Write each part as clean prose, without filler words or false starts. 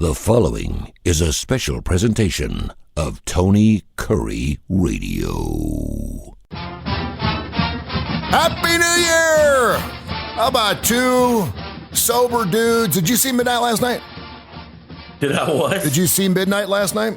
The following is a special presentation of Tony Kurre Radio. Happy New Year! How about two sober dudes? Did you see Midnight last night? Did I what? Did you see Midnight last night?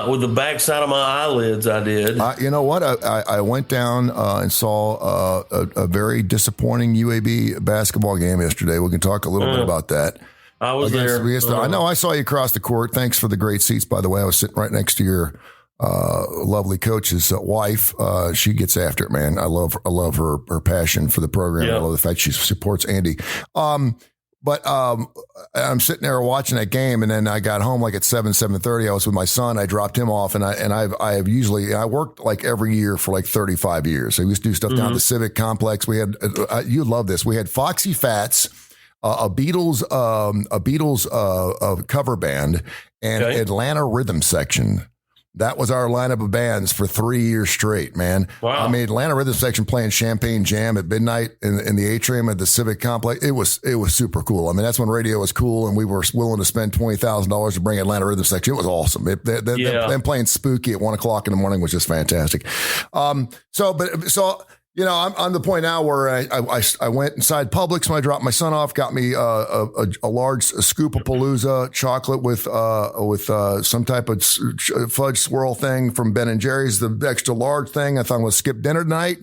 With the backside of my eyelids, I did. You know what? I went down and saw a very disappointing UAB basketball game yesterday. We can talk a little bit about that. I was there. I know. I saw you across the court. Thanks for the great seats, by the way. I was sitting right next to your lovely coach's wife. She gets after it, man. I love her passion for the program. Yep. I love the fact she supports Andy. But I'm sitting there watching that game, and then I got home like at 7:30. I was with my son. I dropped him off, and I worked like every year for like 35 years. So I used to do stuff down at the Civic Complex. We had you love this. We had Foxy Fats, a Beatles cover band, and Atlanta Rhythm Section. That was our lineup of bands for 3 years straight, man. Wow. I mean, Atlanta Rhythm Section playing Champagne Jam at midnight in the atrium at the Civic Complex. It was super cool. I mean, that's when radio was cool, and we were willing to spend $20,000 to bring Atlanta Rhythm Section. It was awesome. Them playing Spooky at 1 o'clock in the morning was just fantastic. You know, I'm on the point now where I went inside Publix when I dropped my son off, got me a large scoop of Palooza chocolate with some type of fudge swirl thing from Ben & Jerry's, the extra large thing. I thought I'm going to skip dinner tonight.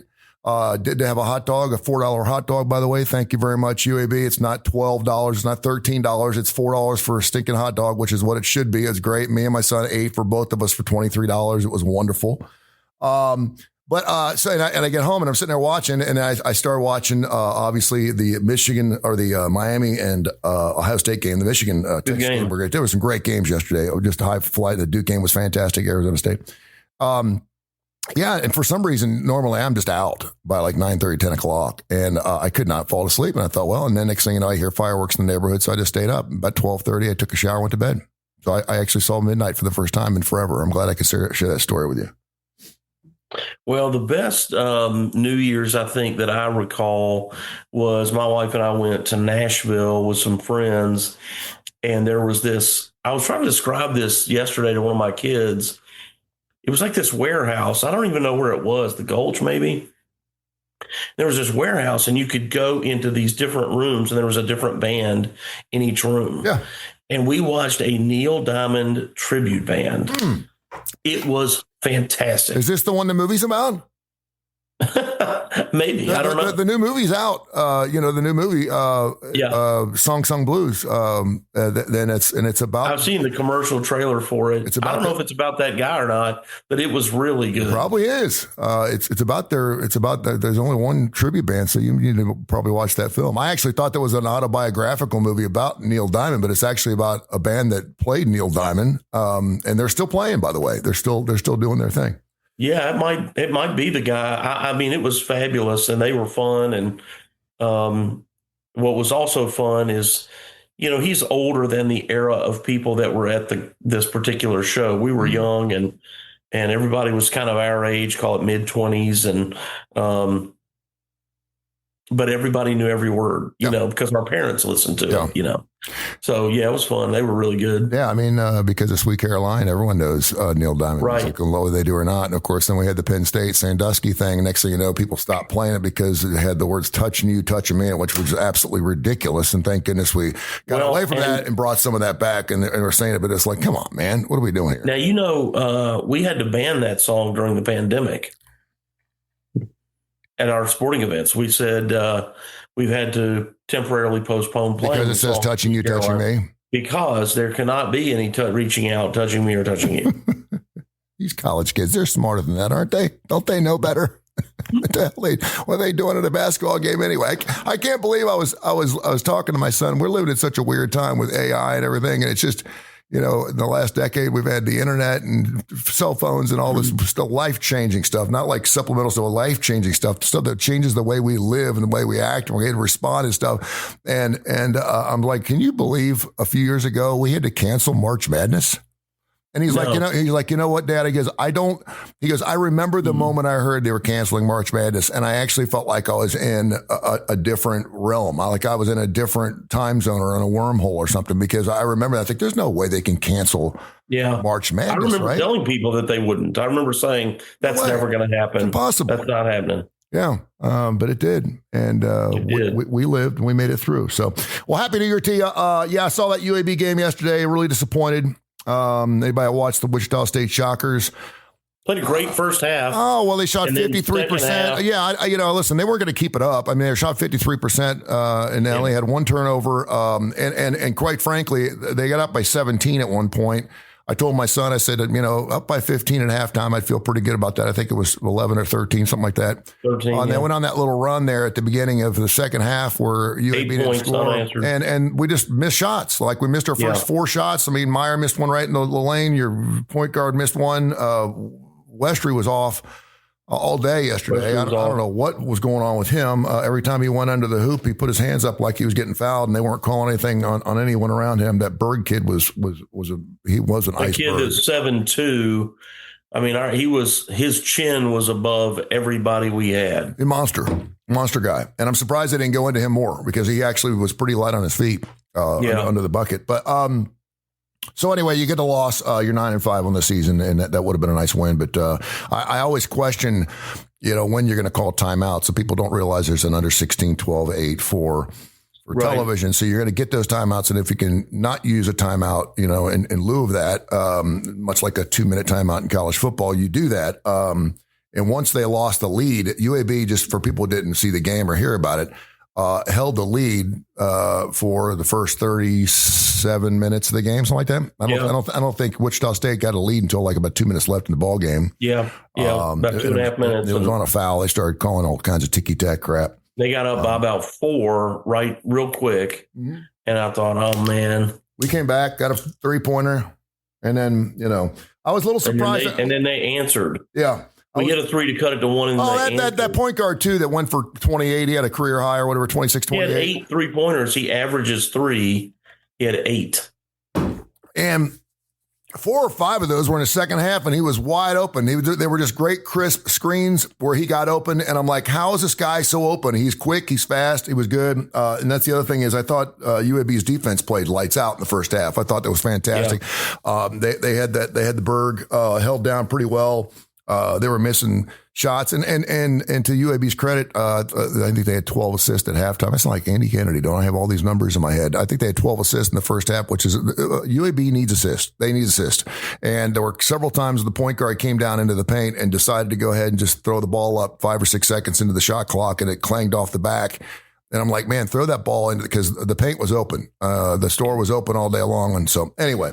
Did have a hot dog, a $4 hot dog, by the way. Thank you very much, UAB. It's not $12. It's not $13. It's $4 for a stinking hot dog, which is what it should be. It's great. Me and my son ate for both of us for $23. It was wonderful. So I get home and I'm sitting there watching, and I started watching, obviously the Michigan or the Miami and Ohio State game. The Michigan Texas game were great. There were some great games yesterday. Just a high flight. The Duke game was fantastic. Arizona State. And for some reason, normally I'm just out by like 9:30, 10 o'clock, and I could not fall asleep. And I thought, well, and then next thing you know, I hear fireworks in the neighborhood, so I just stayed up. About 12:30, I took a shower, went to bed. So I actually saw midnight for the first time in forever. I'm glad I could share that story with you. Well, the best New Year's, I think, that I recall was my wife and I went to Nashville with some friends. And there was this, I was trying to describe this yesterday to one of my kids. It was like this warehouse. I don't even know where it was, the Gulch maybe. There was this warehouse, and you could go into these different rooms, and there was a different band in each room. Yeah. And we watched a Neil Diamond tribute band. It was fantastic. Is this the one the movie's about? Maybe. I don't know. The new movie's out. The new movie, Song Sung Blues. Then it's about. I've seen the commercial trailer for it. I don't know if it's about that guy or not, but it was really good. It probably is. It's about there's only one tribute band, so you need to probably watch that film. I actually thought that was an autobiographical movie about Neil Diamond, but it's actually about a band that played Neil Diamond. And they're still playing, by the way. They're still doing their thing. Yeah, it might be the guy. I mean, it was fabulous, and they were fun. And what was also fun is, he's older than the era of people that were at this particular show. We were young, and everybody was kind of our age, call it mid-20s, and but everybody knew every word, because our parents listened to it, So, yeah, it was fun. They were really good. Yeah, I mean, because of Sweet Caroline, everyone knows Neil Diamond music, whether they do or not. And, of course, then we had the Penn State Sandusky thing. And next thing you know, people stopped playing it because it had the words touching you, touching me, which was absolutely ridiculous. And thank goodness we got away from that and brought some of that back. And we're saying it, but it's like, come on, man, what are we doing here? Now, we had to ban that song during the pandemic. At our sporting events, we said we've had to temporarily postpone playing. Because it says touching you, touching me. Because there cannot be any reaching out, touching me, or touching you. These college kids, they're smarter than that, aren't they? Don't they know better? What are they doing at a basketball game anyway? I can't believe I was talking to my son. We're living in such a weird time with AI and everything, and it's just, in the last decade, we've had the internet and cell phones and all this still life-changing stuff, not like supplemental stuff, life-changing stuff that changes the way we live and the way we act and we had to respond and stuff. And I'm like, can you believe a few years ago we had to cancel March Madness? And he's like, you know what, Dad? He goes, I remember the moment I heard they were canceling March Madness, and I actually felt like I was in a different realm. I was in a different time zone or in a wormhole or something, because I remember, I think there's no way they can cancel March Madness. I remember telling people that they wouldn't. I remember saying that's never going to happen. It's impossible. That's not happening. Yeah, but it did, and we lived, and we made it through. So, well, happy New Year to you. I saw that UAB game yesterday. Really disappointed. Anybody watched the Wichita State Shockers? Played a great first half. Oh, well, they shot 53%. Yeah, listen, they weren't going to keep it up. I mean, they shot 53%, and they only had one turnover. And quite frankly, they got up by 17 at one point. I told my son, I said, up by 15 at halftime, I'd feel pretty good about that. I think it was 11 or 13, something like that. 13. And they went on that little run there at the beginning of the second half where UAB didn't score. And we just missed shots. Like we missed our first 4 shots. I mean, Meyer missed one right in the lane. Your point guard missed one. Westry was off all day yesterday. I don't know what was going on with him. Every time he went under the hoop, he put his hands up like he was getting fouled, and they weren't calling anything on anyone around him. That Berg kid was an iceberg. Kid that's 7'2". I mean, his chin was above everybody we had. A monster guy, and I'm surprised they didn't go into him more, because he actually was pretty light on his feet under the bucket. But so anyway, you get the loss. You're 9-5 on the season, and that would have been a nice win. But I always question, when you're going to call timeout. So people don't realize there's an under 16, 12, 8 for television. So you're going to get those timeouts, and if you can not use a timeout, in lieu of that, much like a 2-minute timeout in college football, you do that. And once they lost the lead, UAB, just for people who didn't see the game or hear about it, held the lead for the first 37 minutes of the game, something like that. I don't think Wichita State got a lead until like about 2 minutes left in the ball game. Yeah, about 2.5 minutes. It was on a foul. They started calling all kinds of ticky-tack crap. They got up by about 4, right, real quick, and I thought, oh man, we came back, got a 3-pointer, and then I was a little surprised. And then they answered. Yeah. We get a 3 to cut it to 1. And that point guard, too, that went for 28. He had a career high or whatever, 26, 28. He had 8 3-pointers. He averages 3. He had 8. And 4 or 5 of those were in the second half, and he was wide open. They were just great, crisp screens where he got open. And I'm like, how is this guy so open? He's quick. He's fast. He was good. And that's the other thing is I thought UAB's defense played lights out in the first half. I thought that was fantastic. Yeah. They had the Berg held down pretty well. They were missing shots, and to UAB's credit, I think they had 12 assists at halftime. It's not like Andy Kennedy. Don't I have all these numbers in my head? I think they had 12 assists in the first half, which is UAB needs assists. They need assists, and there were several times the point guard came down into the paint and decided to go ahead and just throw the ball up 5 or 6 seconds into the shot clock, and it clanged off the back. And I'm like, man, throw that ball into because the paint was open. The store was open all day long. And so anyway,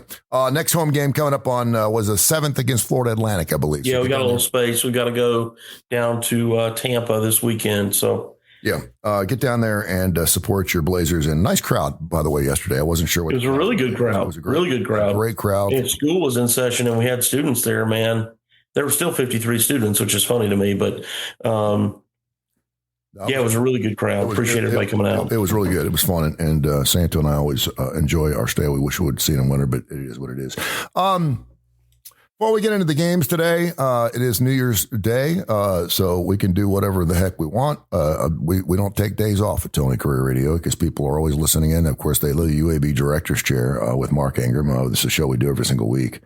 next home game coming up on was the 7th against Florida Atlantic, I believe. Yeah, so we got a little space. We got to go down to Tampa this weekend. So yeah, get down there and support your Blazers. And nice crowd, by the way, yesterday. I wasn't sure what it was. A really good crowd. It was a really good crowd. Great crowd. And school was in session, and we had students there. Man, there were still 53 students, which is funny to me, but. Yeah, it was a really good crowd. Appreciate everybody coming out. It was really good. It was fun. And Santo and I always enjoy our stay. We wish we would see it in winter, but it is what it is. Before we get into the games today, it is New Year's Day, so we can do whatever the heck we want. We don't take days off at Tony Kurre Radio because people are always listening in. Of course, they live the UAB Director's Chair with Mark Ingram. This is a show we do every single week.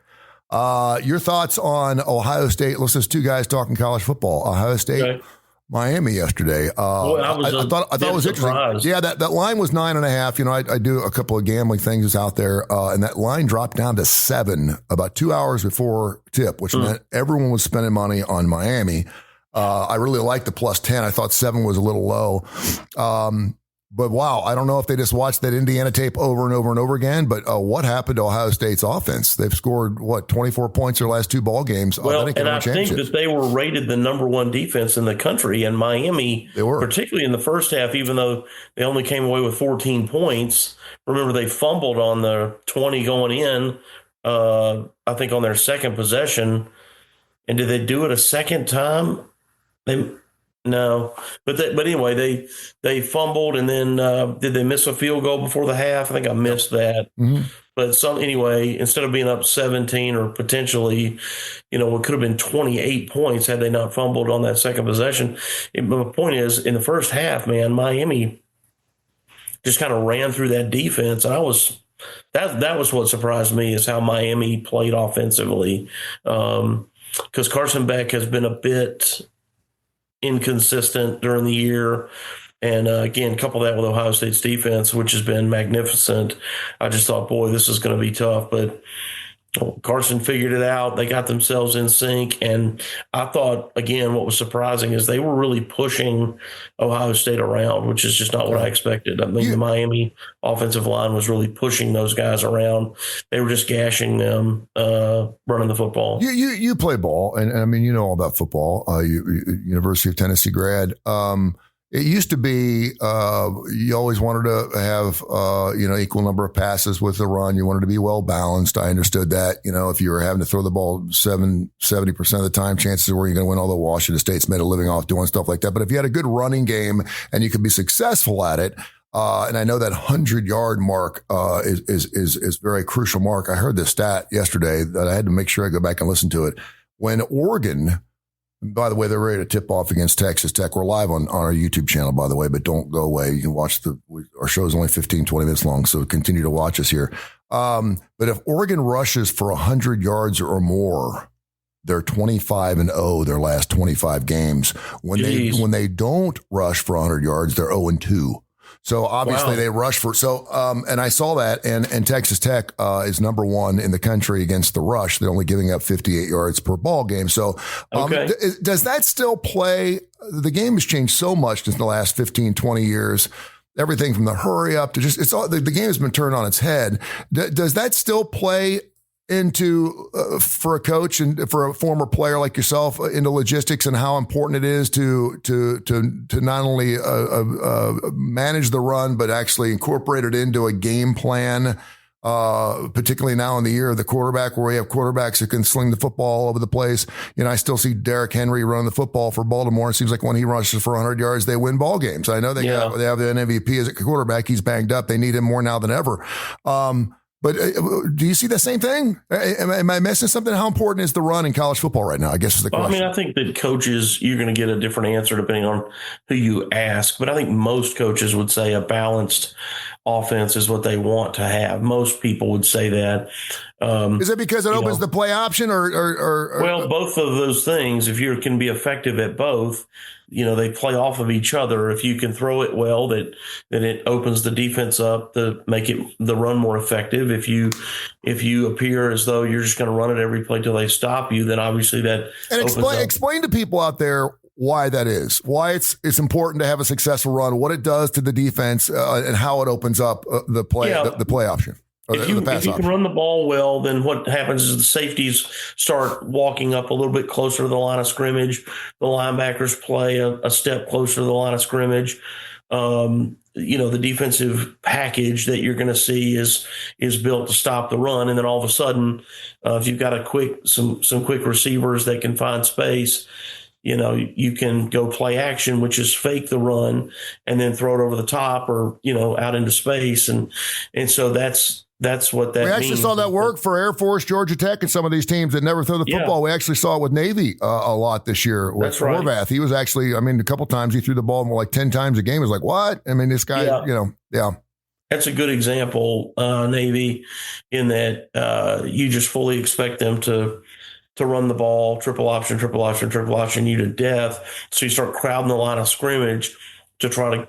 Your thoughts on Ohio State? Listen, there's 2 guys talking college football. Ohio State. Okay. Miami yesterday. I thought it was interesting. Yeah, that line was 9.5. I do a couple of gambling things out there, and that line dropped down to 7 about 2 hours before tip, which meant everyone was spending money on Miami. I really liked the +10. I thought 7 was a little low. But wow, I don't know if they just watched that Indiana tape over and over and over again, but what happened to Ohio State's offense? They've scored, 24 points their last 2 ball games. Well, and I think that they were rated the number 1 defense in the country, and Miami, they were. Particularly in the first half, even though they only came away with 14 points. Remember, they fumbled on the 20 going in, I think on their second possession. And did they do it a second time? No, but anyway, they fumbled, and then did they miss a field goal before the half? I think I missed that. Mm-hmm. But anyway, instead of being up 17 or potentially, what could have been 28 points had they not fumbled on that second possession. My point is, in the first half, man, Miami just kind of ran through that defense. And that was what surprised me, is how Miami played offensively. Because Carson Beck has been a bit inconsistent during the year. And again, couple that with Ohio State's defense, which has been magnificent. I just thought, boy, this is going to be tough. But Carson figured it out. They got themselves in sync. And I thought, again, what was surprising is they were really pushing Ohio State around, which is just not what I expected. I mean, the Miami offensive line was really pushing those guys around. They were just gashing them, running the football. You play ball, and I mean, you know all about football. University of Tennessee grad. It used to be you always wanted to have equal number of passes with the run. You wanted to be well balanced. I understood that. If you were having to throw the ball 70% of the time, chances were you're going to win. Although Washington State's made a living off doing stuff like that. But if you had a good running game and you could be successful at it, and I know that 100-yard mark is very crucial mark. I heard this stat yesterday that I had to make sure I go back and listen to it. When Oregon. By the way, they're ready to tip off against Texas Tech. We're live on our YouTube channel, by the way, but don't go away. You can watch our show is only 15, 20 minutes long, so continue to watch us here. But if Oregon rushes for 100 yards or more, they're 25-0 their last 25 games. When they don't rush for 100 yards, they're 0-2. So obviously they rush for and I saw that and Texas Tech is number one in the country against the rush. They're only giving up 58 yards per ball game. So does that still play? The game has changed so much in the last 15, 20 years. Everything from the hurry up to the game has been turned on its head. Does that still play into for a coach and for a former player like yourself into logistics and how important it is to not only manage the run but actually incorporate it into a game plan, particularly now in the year of the quarterback, where we have quarterbacks who can sling the football all over the place. I still see Derrick Henry running the football for Baltimore. It seems like when he rushes for 100 yards, they win ball games. I know they have the MVP as a quarterback. He's banged up. They need him more now than ever. But do you see the same thing? Am I missing something? How important is the run in college football right now? I guess is the question. I mean, I think that coaches, you're going to get a different answer depending on who you ask. But I think most coaches would say a balanced offense is what they want to have. Most people would say that. Is it because it opens the play option or well, both of those things. If you can be effective at both, they play off of each other. If you can throw it well, then it opens the defense up to make the run more effective. If you appear as though you're just going to run it every play till they stop you, then obviously that explain to people out there why that is, why it's important to have a successful run, what it does to the defense, and how it opens up the play option. If you can run the ball well, then what happens is the safeties start walking up a little bit closer to the line of scrimmage. The linebackers play a step closer to the line of scrimmage. The defensive package that you're going to see is built to stop the run. And then all of a sudden, if you've got some quick receivers that can find space, you can go play action, which is fake the run and then throw it over the top or, out into space. And so that's what that means. We actually saw that work for Air Force, Georgia Tech, and some of these teams that never throw the football. We actually saw it with Navy a lot this year with Horvath. He was actually, a couple times he threw the ball more like 10 times a game. It was like, what? I mean, this guy, That's a good example, Navy, in that you just fully expect them to run the ball, triple option you to death. So you start crowding the line of scrimmage to try to,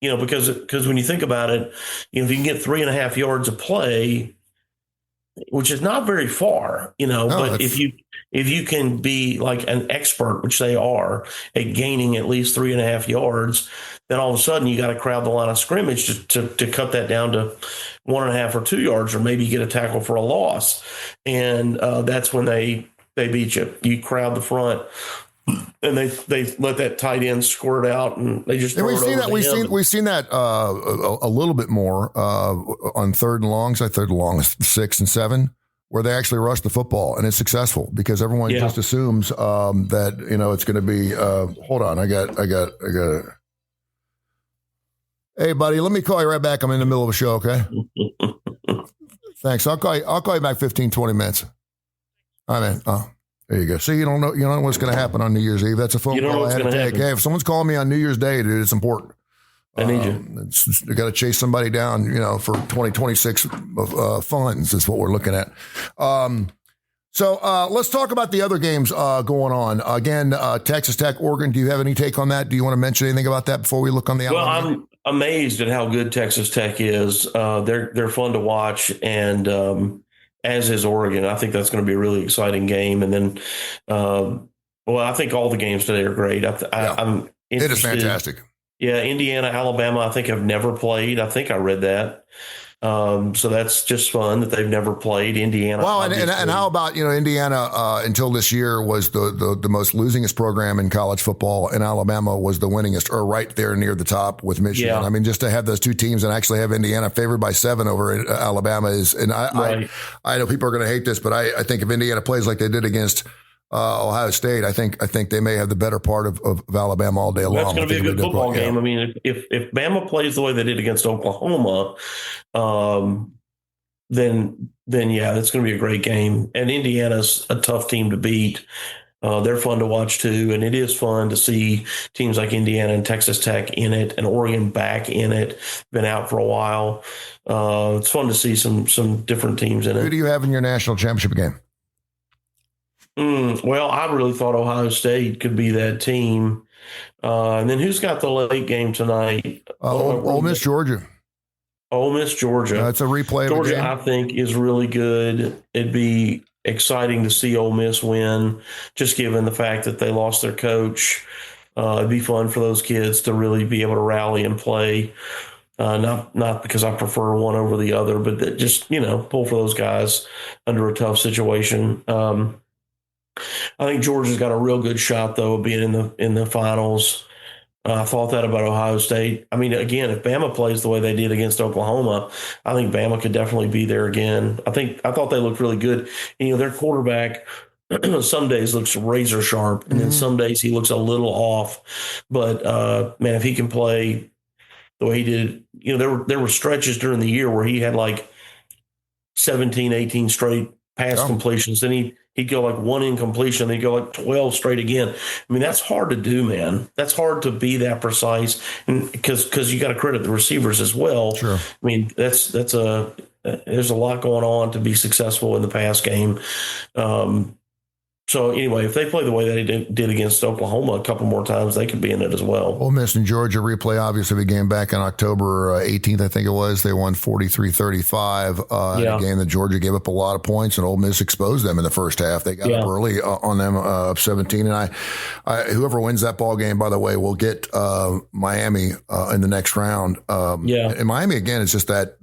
because when you think about it, if you can get 3.5 yards of play, which is not very far, but if you can be like an expert, which they are, at gaining at least 3.5 yards, then all of a sudden you got to crowd the line of scrimmage to cut that down to 1.5 or 2 yards, or maybe get a tackle for a loss. And that's when they beat you. You crowd the front. And they let that tight end squirt out, and they just. And we've seen that. We've seen that a little bit more on third and longs. Third and long is 6 and 7. where they actually rush the football and it's successful because everyone just assumes that, it's going to be, hold on. I got Hey buddy, let me call you right back. I'm in the middle of a show. Okay. Thanks. I'll call you back 15, 20 minutes. All right, man. Oh, there you go. See, you don't know what's going to happen on New Year's Eve. That's a phone call I had to take. Hey, if someone's calling me on New Year's Day, dude, it's important. I need you. You got to chase somebody down, for 2026 funds is what we're looking at. So let's talk about the other games going on. Again, Texas Tech, Oregon. Do you have any take on that? Do you want to mention anything about that before we look on the outline? Well, I'm amazed at how good Texas Tech is. They're fun to watch, and as is Oregon. I think that's going to be a really exciting game. And then, I think all the games today are great. I'm interested. It is fantastic. Yeah, Indiana, Alabama, I think have never played. I think I read that. So that's just fun that they've never played Indiana. Well, and how about, Indiana until this year was the most losingest program in college football, and Alabama was the winningest, or right there near the top with Michigan. Yeah. I mean, just to have those two teams and actually have Indiana favored by 7 over Alabama is, and I know people are going to hate this, but I think if Indiana plays like they did against Ohio State, I think they may have the better part of Alabama all day long. That's going to be a good football game. I mean, if Bama plays the way they did against Oklahoma, then that's going to be a great game. And Indiana's a tough team to beat. They're fun to watch too, and it is fun to see teams like Indiana and Texas Tech in it, and Oregon back in it. Been out for a while. It's fun to see some different teams in it. Who do you have in your national championship game? Well, I really thought Ohio State could be that team. And then who's got the late game tonight? Ole Miss, Georgia. Ole Miss, Georgia. That's a replay of Georgia, the game. I think, is really good. It'd be exciting to see Ole Miss win, just given the fact that they lost their coach. It'd be fun for those kids to really be able to rally and play. Not because I prefer one over the other, but that just, pull for those guys under a tough situation. I think Georgia's got a real good shot, though, of being in the finals. I thought that about Ohio State. I mean, again, if Bama plays the way they did against Oklahoma, I think Bama could definitely be there again. I thought they looked really good. And, their quarterback some days looks razor sharp, and then some days he looks a little off. But man, if he can play the way he did, there were stretches during the year where he had like 17, 18 straight pass completions. Then he'd go like one incompletion, then he'd go like 12 straight again. I mean, that's hard to do, man. That's hard to be that precise, and because you got to credit the receivers as well. Sure. I mean, there's a lot going on to be successful in the pass game. So anyway, if they play the way they did against Oklahoma a couple more times, they could be in it as well. Ole Miss and Georgia replay, obviously, the game back on October 18th, I think it was. They won 43-35 in a game that Georgia gave up a lot of points, and Ole Miss exposed them in the first half. They got up early on them, up 17. And whoever wins that ball game, by the way, will get Miami in the next round. And Miami, again, is just that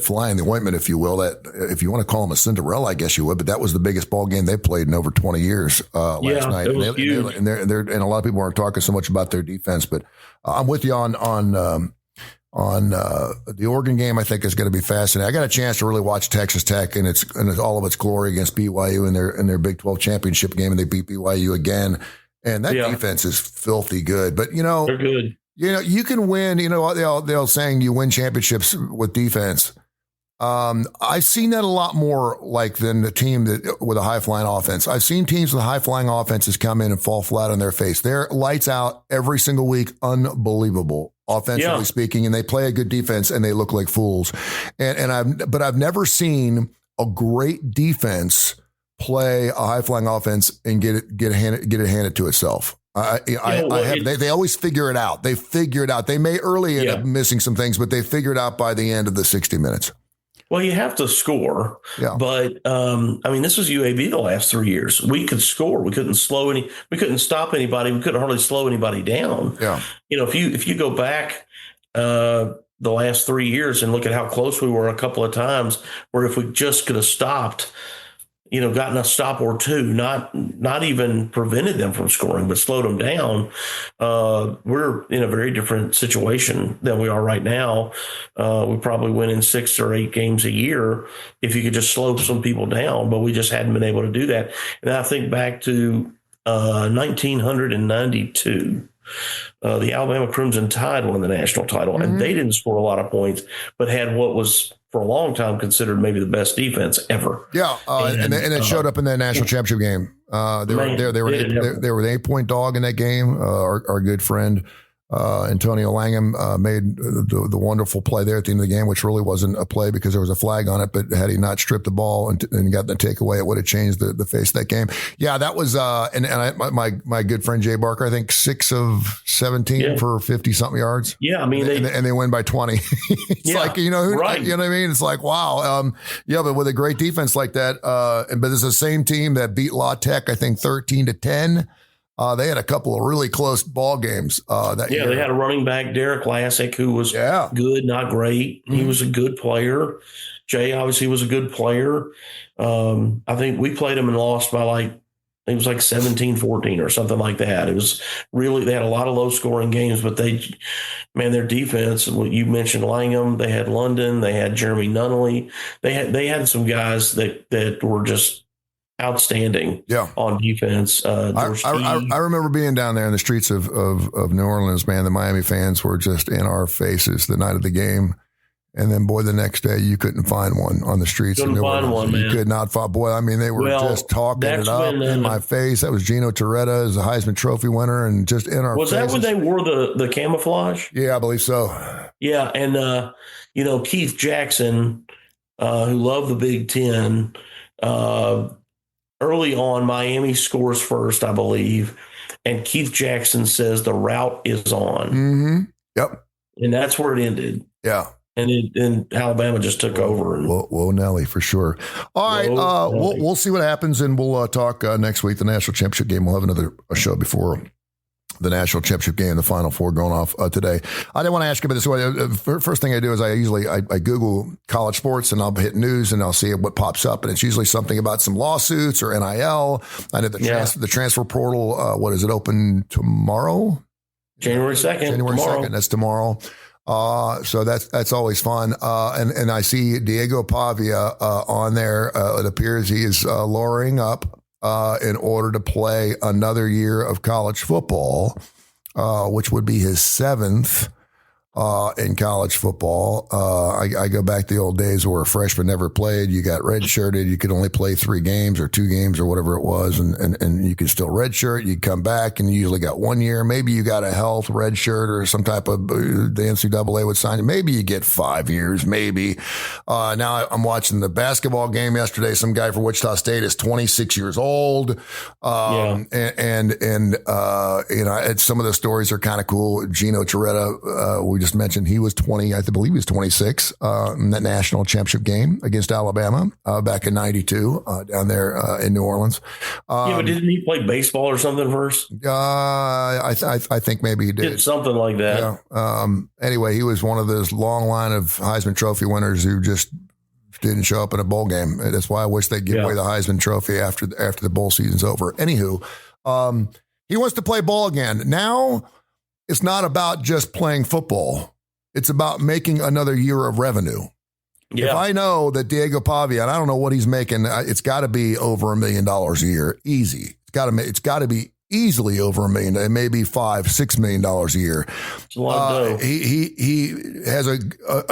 fly in the ointment, if you will, that if you want to call them a Cinderella, I guess you would, but that was the biggest ball game they played in over 20 years last night. It was huge. And a lot of people aren't talking so much about their defense, but I'm with you on the Oregon game. I think is going to be fascinating. I got a chance to really watch Texas Tech and it's all of its glory against BYU in their Big 12 championship game, and they beat BYU again. And that defense is filthy good, but they're good. You can win, they'll saying you win championships with defense. I've seen that a lot more than the team with a high flying offense. I've seen teams with high flying offenses come in and fall flat on their face. They're lights out every single week. Unbelievable, offensively speaking. And they play a good defense and they look like fools. But I've never seen a great defense play a high flying offense and get it handed to itself. They always figure it out. They figure it out. They may early end up missing some things, but they figure it out by the end of the 60 minutes. Well, you have to score, but this was UAB the last 3 years. We could score. We couldn't we couldn't stop anybody. We couldn't hardly slow anybody down. Yeah. If you go back the last 3 years and look at how close we were a couple of times, where if we just could have stopped gotten a stop or two, not even prevented them from scoring, but slowed them down, we're in a very different situation than we are right now. We probably win in 6 or 8 games a year if you could just slow some people down, but we just hadn't been able to do that. And I think back to 1992. The Alabama Crimson Tide won the national title, and they didn't score a lot of points, but had what was for a long time considered maybe the best defense ever. Yeah, and it showed up in that national championship game. They were an 8-point dog in that game. Our good friend Antonio Langham made the wonderful play there at the end of the game, which really wasn't a play because there was a flag on it. But had he not stripped the ball and got the takeaway, it would have changed the face of that game. Yeah, that was my good friend Jay Barker, I think 6 of 17 for 50-something yards. Yeah, I mean, and they win by 20. It's like, you know what I mean? It's like, wow. But with a great defense like that, but it's the same team that beat La Tech, I think 13-10. They had a couple of really close ball games that year. They had a running back, Derek Lassick, who was good, not great. He was a good player. Jay obviously was a good player. I think we played him and lost by it was like 17-14 or something like that. It was really, they had a lot of low scoring games, but their defense, you mentioned Langham, they had London, they had Jeremy Nunnally. They had some guys that were just outstanding on defense. I remember being down there in the streets of New Orleans, man. The Miami fans were just in our faces the night of the game. And then, boy, the next day you couldn't find one on the streets. Couldn't find one, man. You could not find. Boy, I mean, they were just talking it up in my face. That was Gino Torretta as a Heisman Trophy winner and just in our faces. Was that when they wore the camouflage? Yeah, I believe so. Yeah, and, Keith Jackson, who loved the Big Ten, early on, Miami scores first, I believe, and Keith Jackson says the route is on. Mm-hmm. Yep. And that's where it ended. Yeah. And Alabama just took over. Whoa, Nelly, for sure. All right, we'll see what happens, and we'll talk next week, the national championship game. We'll have another show before the national championship game, the Final Four going off today. I didn't want to ask you about this. First thing I do is I Google college sports, and I'll hit news, and I'll see what pops up, and it's usually something about some lawsuits or NIL. I know the transfer portal. What is it, open tomorrow? January 2nd. January 2nd. That's tomorrow. So that's always fun. And I see Diego Pavia on there. It appears he is lowering up in order to play another year of college football, which would be his 7th in college football. I go back to the old days where a freshman never played. You got redshirted. You could only play 3 games or 2 games or whatever it was. And you could still redshirt. You'd come back and you usually got 1 year. Maybe you got a health redshirt or some type of, the NCAA would sign you. Maybe you get 5 years, maybe. Now I'm watching the basketball game yesterday. Some guy from Wichita State is 26 years old. And some of the stories are kind of cool. Gino Torretta, we just mentioned, he was 20, I believe he was 26 in that national championship game against Alabama back in 92 down there in New Orleans. But didn't he play baseball or something first? I think maybe he did. Something like that. Yeah. Anyway, he was one of those long line of Heisman Trophy winners who just didn't show up in a bowl game. That's why I wish they'd give away the Heisman Trophy after the bowl season's over. Anywho, he wants to play ball again. Now, it's not about just playing football. It's about making another year of revenue. Yeah. If I know that Diego Pavia, and I don't know what he's making, it's got to be over $1 million a year. Easy. It's got to be easily over $1 million. It may be $5-6 million a year. It's a lot of dough. He has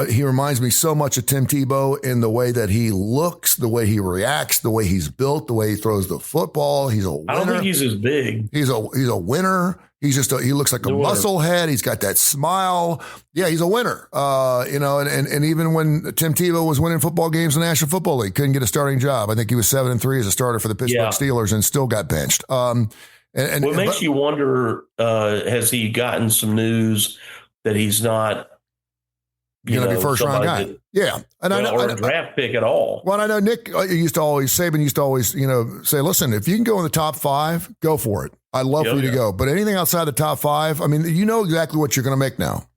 he reminds me so much of Tim Tebow in the way that he looks, the way he reacts, the way he's built, the way he throws the football. He's a winner. I don't think he's as big. He's a winner. He's he looks like a musclehead. He's got that smile. Yeah, he's a winner. And even when Tim Tebow was winning football games in the National Football League, couldn't get a starting job. I think he was 7-3 as a starter for the Pittsburgh Steelers and still got benched. What makes you wonder, has he gotten some news that he's not going to be first round guy? Yeah. And or a draft pick at all. Well, I know Saban used to always, say, listen, if you can go in the top 5, go for it. I'd love for you to go. But anything outside the top 5, I mean, you know exactly what you're going to make now.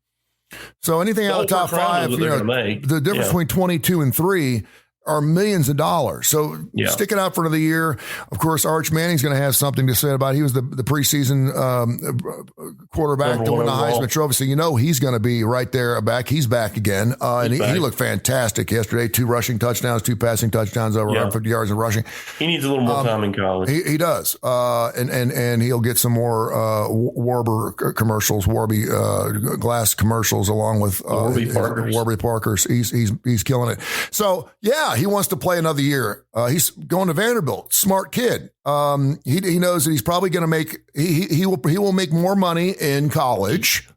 So anything out of the top 5, the difference between 22 and 3 are millions of dollars. So stick it out for another year. Of course, Arch Manning's going to have something to say about it. He was the preseason quarterback to win the Heisman Trophy. So, he's going to be right there back. He's back again. And he looked fantastic yesterday. 2 rushing touchdowns, 2 passing touchdowns, over 150 yards of rushing. He needs a little more time in college. He does. And he'll get some more Warby glass commercials along with Warby Parker's. He's killing it. So, he wants to play another year. He's going to Vanderbilt. Smart kid. He knows that he's probably going to make he will make more money in college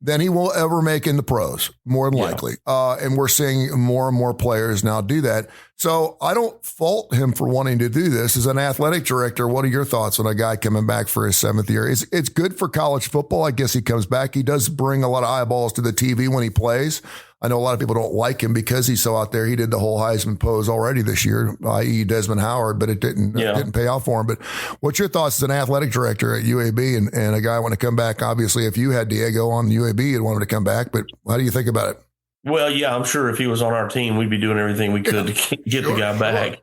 than he will ever make in the pros, more than likely. And we're seeing more and more players now do that. So I don't fault him for wanting to do this. As an athletic director, what are your thoughts on a guy coming back for his 7th year? It's good for college football. I guess he comes back. He does bring a lot of eyeballs to the TV when he plays. I know a lot of people don't like him because he's so out there. He did the whole Heisman pose already this year, i.e. Desmond Howard, but it didn't pay off for him. But what's your thoughts as an athletic director at UAB and a guy want to come back? Obviously, if you had Diego on UAB, you'd want him to come back. But how do you think about it? Well, I'm sure if he was on our team, we'd be doing everything we could to get the guy back.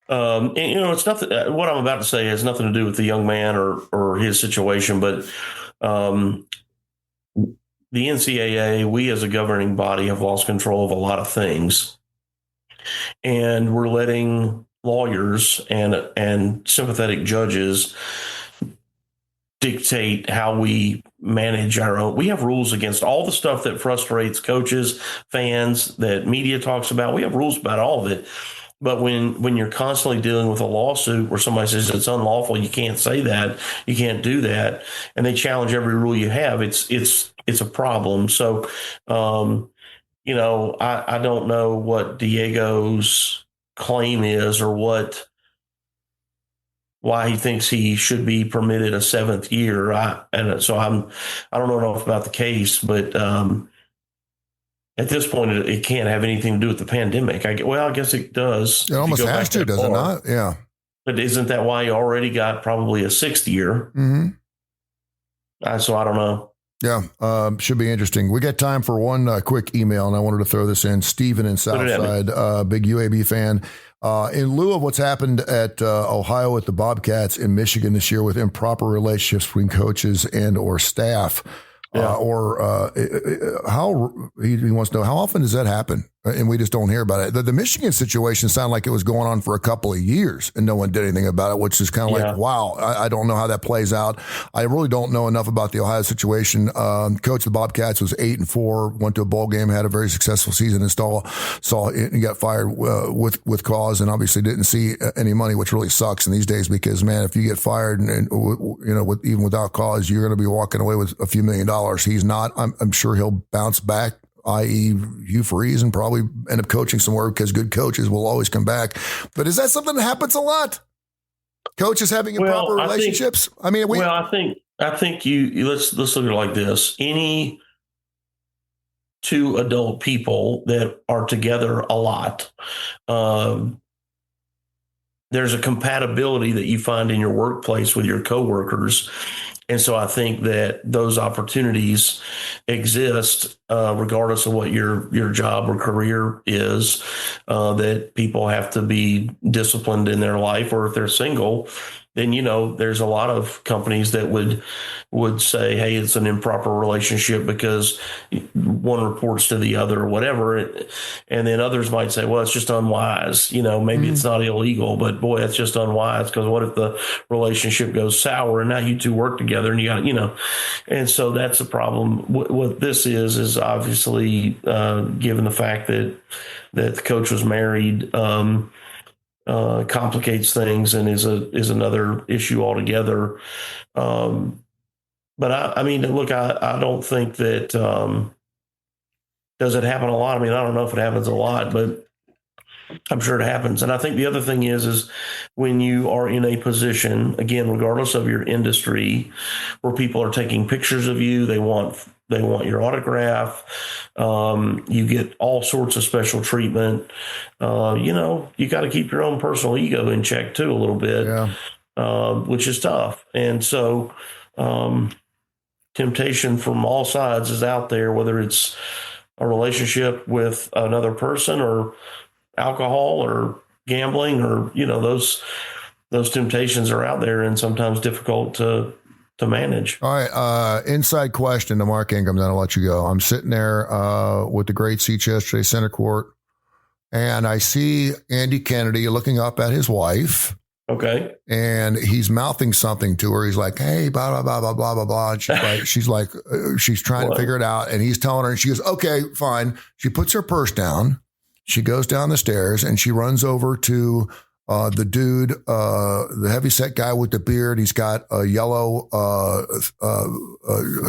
And it's nothing. What I'm about to say has nothing to do with the young man or his situation, but the NCAA, we as a governing body have lost control of a lot of things, and we're letting lawyers and sympathetic judges dictate how we manage our own. We have rules against all the stuff that frustrates coaches, fans, that media talks about. We have rules about all of it. But when you're constantly dealing with a lawsuit where somebody says it's unlawful, you can't say that, you can't do that, and they challenge every rule you have, it's a problem. So, I don't know what Diego's claim is or why he thinks he should be permitted a 7th year. I don't know enough about the case, but at this point, it can't have anything to do with the pandemic. I guess it does. It almost has to, does it not? Yeah. But isn't that why he already got probably a 6th year? Mm-hmm. So I don't know. Yeah, should be interesting. We got time for one quick email, and I wanted to throw this in. Stephen in Southside, big UAB fan. In lieu of what's happened at Ohio with the Bobcats in Michigan this year with improper relationships between coaches and or staff, he wants to know, how often does that happen? And we just don't hear about it. The Michigan situation sounded like it was going on for a couple of years and no one did anything about it, which is kind of like, wow, I don't know how that plays out. I really don't know enough about the Ohio situation. Coach of the Bobcats was 8-4, went to a bowl game, had a very successful season, and he got fired with cause, and obviously didn't see any money, which really sucks in these days because, man, if you get fired and even without cause, you're going to be walking away with a few $1 million. He's not. I'm sure he'll bounce back, i.e. Hugh Freeze, and probably end up coaching somewhere because good coaches will always come back. But is that something that happens a lot? Coaches having improper relationships? I think you let's look at it like this. Any 2 adult people that are together a lot, there's a compatibility that you find in your workplace with your coworkers. And so I think that those opportunities exist regardless of what your job or career is, that people have to be disciplined in their life, or if they're single, then, there's a lot of companies that would say, hey, it's an improper relationship because one reports to the other or whatever. And then others might say, well, it's just unwise. Maybe it's not illegal, but boy, that's just unwise, because what if the relationship goes sour and now you two work together and you got, and so that's the problem. What this is obviously, given the fact that the coach was married, complicates things and is another issue altogether. But I mean, look, I don't think that, does it happen a lot? I mean, I don't know if it happens a lot, but I'm sure it happens. And I think the other thing is when you are in a position, again, regardless of your industry, where people are taking pictures of you, they want your autograph. You get all sorts of special treatment. You got to keep your own personal ego in check too, a little bit, which is tough. And so, temptation from all sides is out there, whether it's a relationship with another person or alcohol or gambling or, those temptations are out there and sometimes difficult to manage. All right. Inside question to Mark Ingram, then I'll let you go. I'm sitting there with the great seats yesterday, center court, and I see Andy Kennedy looking up at his wife. Okay. And he's mouthing something to her. He's like, hey, blah, blah, blah, blah, blah, blah, blah. And she's trying to figure it out. And he's telling her, and she goes, okay, fine. She puts her purse down. She goes down the stairs and she runs over to the dude, the heavyset guy with the beard. He's got a yellow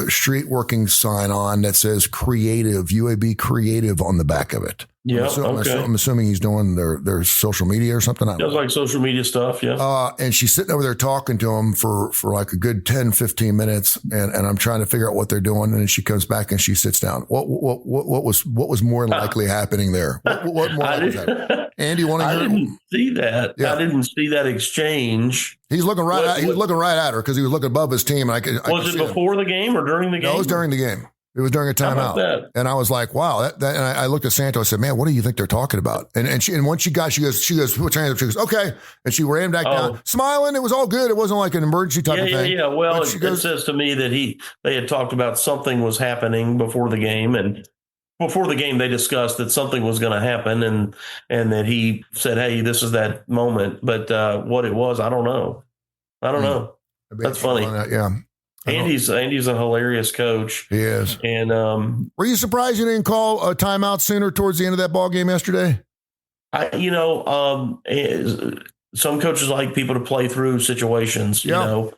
street working sign on that says creative, UAB creative on the back of it. Yeah. I'm assuming he's doing their social media or something. Does like social media stuff. Yeah. And she's sitting over there talking to him for like a good 10, 15 minutes. And I'm trying to figure out what they're doing. And then she comes back and she sits down. What was more likely happening there? What more likely was happening? Andy, I didn't see that. Yeah. I didn't see that exchange. He's looking right at. He was looking right at her because he was looking above his team. And was it before the game or during the game? No, it was during the game. It was during a timeout. And I was like, wow. And I looked at Santo. I said, man, what do you think they're talking about? And once she goes, she goes, put her hands up. She goes, okay. And she ran back down, smiling. It was all good. It wasn't like an emergency type of thing. Yeah. Well, it says to me that they had talked about something was happening before the game. And before the game, they discussed that something was going to happen and that he said, hey, this is that moment. But what it was, I don't know. That's funny. Yeah. Andy's a hilarious coach. He is. And were you surprised you didn't call a timeout sooner towards the end of that ball game yesterday? Some coaches like people to play through situations, you know.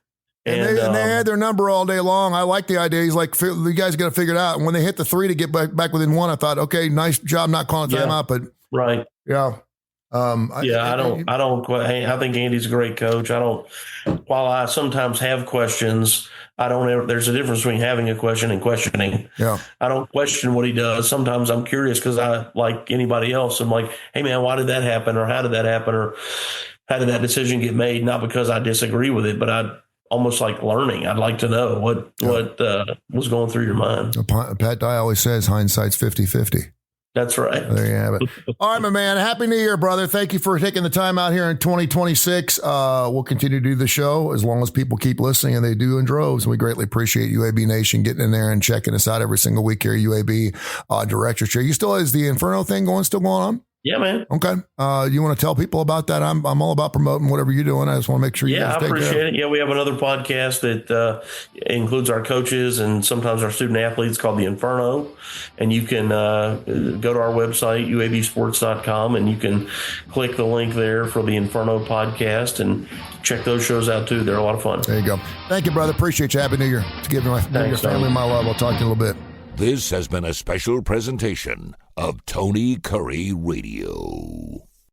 And they had their number all day long. I like the idea. He's like, you guys got to figure it out. And when they hit the 3 to get back within 1, I thought, okay, nice job not calling timeout. But right. Yeah. I think Andy's a great coach. While I sometimes have questions, there's a difference between having a question and questioning. Yeah. I don't question what he does. Sometimes I'm curious because I, like anybody else, I'm like, hey man, why did that happen? Or how did that happen? Or how did that decision get made? Not because I disagree with it, but I almost like learning. I'd like to know what was going through your mind. Pat Dye always says hindsight's 50-50. That's right. There you have it. All right, my man. Happy New Year, brother. Thank you for taking the time out here in 2026. We'll continue to do the show as long as people keep listening, and they do in droves. We greatly appreciate UAB Nation getting in there and checking us out every single week here at UAB Director's Chair. Is the Inferno thing still going on? Yeah, man. Okay. You want to tell people about that? I'm all about promoting whatever you're doing. I just want to make sure you guys take care. I appreciate it. Yeah, we have another podcast that includes our coaches and sometimes our student athletes called The Inferno. And you can go to our website, uabsports.com, and you can click the link there for the Inferno podcast and check those shows out too. They're a lot of fun. There you go. Thank you, brother. Appreciate you. Happy New Year. To give your family my love. I'll talk to you in a little bit. This has been a special presentation of Tony Curry Radio.